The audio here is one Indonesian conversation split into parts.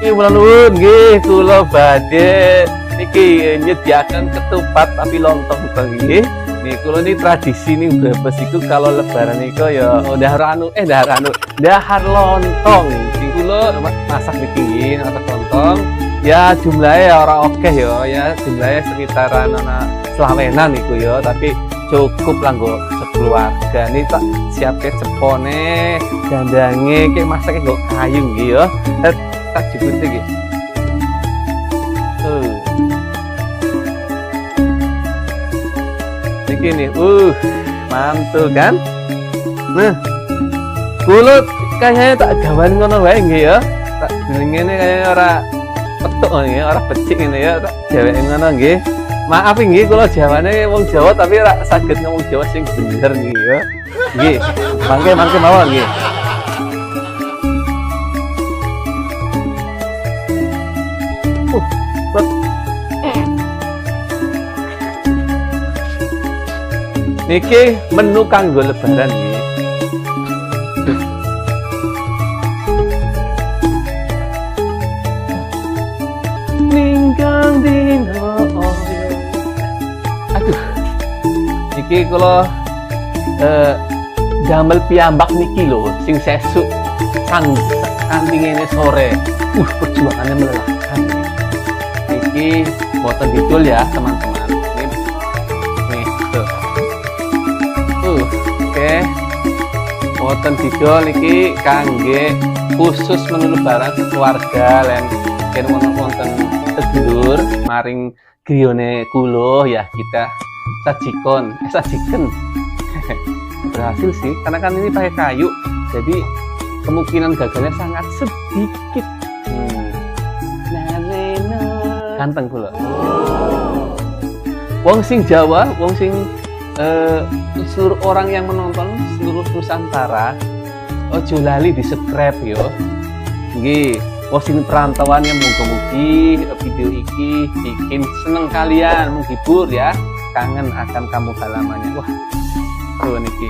Kula nuwun nggih, kula badhe niki nyediaken ketupat tapi lontong nggih. Nih kula ini tradisi nih Brebes iku kalau lebaran iku ya dahar lontong. Sing kula masak niki nggih, masak lontong. Ya jumlahnya ya ora akeh ya jumlahnya sekitaran ana selawenan iku ya, tapi cukup lah nggo sekeluarga. Ini tak siapke cepone, gandange ki masake nggo kayu nggih ya. Tak jebut iki. Niki nih, mantul kan? Nah, kula kayaknya tak gawan ngono wae nggih ya. Tak ngene kayaknya ora petuk nggih, ora becik ngene ya, tak jaweke ngono nggih. Maaf nggih kula jawane wong Jawa tapi ora saged ngomong Jawa sing bener nggih ya. Nggih, mangke mawon nggih. Niki menu kanggo lebaran nggih. Ninggang dino oyo. Aduh. Niki kula damel piyambak niki lho, sing sesuk kanthi ngene sore. Perjuangannya melelahkan. Niki boten didol ya, teman-teman. Oke, wonten didol niki kangge khusus menu lebaran keluarga lan yen wonten sedulur maring griyane kula ya kita sajiken. Berhasil sih karena kan ini pakai kayu jadi kemungkinan gagalnya sangat sedikit. Ganteng kula. Wong sing Jawa, wong sing seluruh orang yang menonton seluruh Nusantara ojo lali di subscribe yo nggih. Wong sing perantauan yang mugi-mugi video iki bikin seneng kalian, menghibur ya, kangen akan kamu halamannya. Wah tuh niki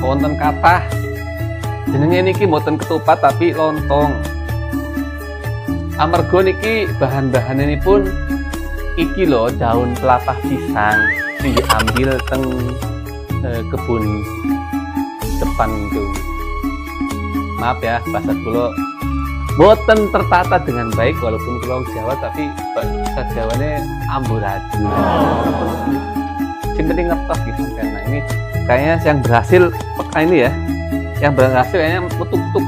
wonten kathah jenenge niki mboten ketupat tapi lontong. Amarga niki bahan-bahannya pun iki lho daun pelatah pisang sing diambil teng kebun depan itu. Maaf ya bahasa kula mboten tertata dengan baik walaupun kula Jawa tapi bahasa Jawane amburadul. Yang penting ngertos gitu karena ini kayaknya yang berhasil ini ya, yang berhasil kayaknya betuk-betuk.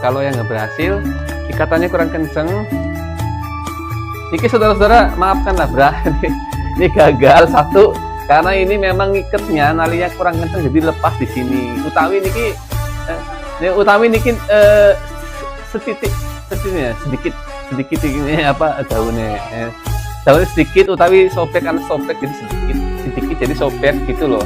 Kalau yang nggak berhasil ikatannya kurang kenceng. Niki saudara-saudara maafkanlah ini gagal satu karena ini memang ngiketnya nalinya kurang kenceng jadi lepas di sini. Utawi niki sedikit ini apa daunnya sedikit utawi sobek kan sobek jadi sedikit jadi sobek gitu loh.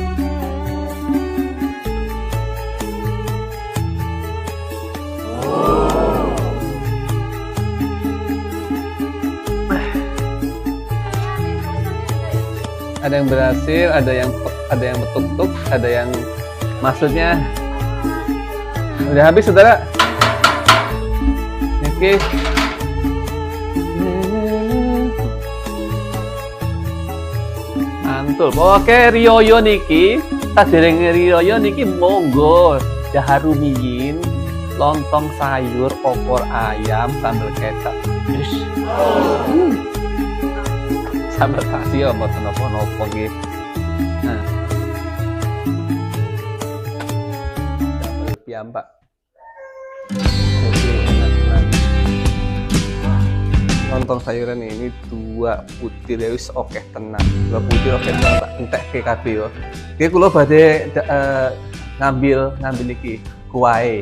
Ada yang berhasil, ada yang betuk-betuk, ada yang maksudnya udah habis saudara. Oke. Mantul. Oke, riyoyo niki, sadereng riyoyo niki monggo dahar rumiyin, lontong sayur, opor ayam, sambal kecap. Yes. Sambal kasih ya mboten napa-napa nggih. Nah. Sambal piyambak. Lontong sayuran ini 2 butir ya wis oke tenan. 2 butir oke tenan tak entek ke kabeh yo. Iki kula badhe ngambil iki kuwahe.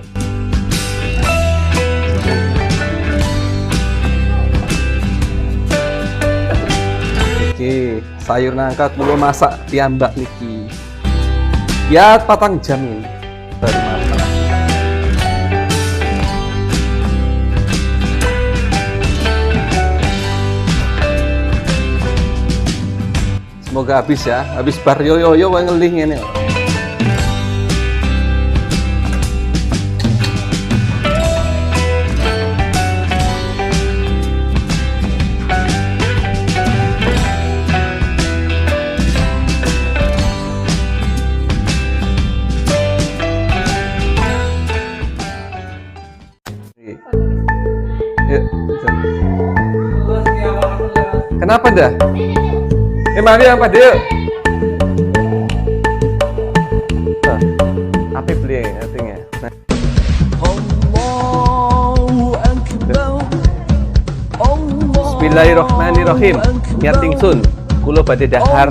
Oke, sayur nangka kula masak piyambak niki. Ya 4 jam ini baru masak. Semoga habis ya. Habis bar yo wae ngelih ngene. Ya, kenapa dah? Mari apa dia? Apa beli artinya? Bismillahirrahmanirrahim. Niat ingsun kula badhe dahar